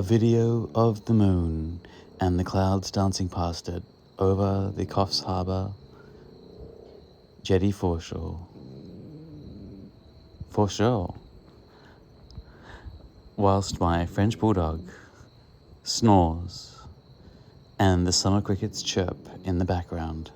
A video of the moon and the clouds dancing past it over the Coffs Harbour jetty foreshore. For sure. Whilst my French bulldog snores and the summer crickets chirp in the background.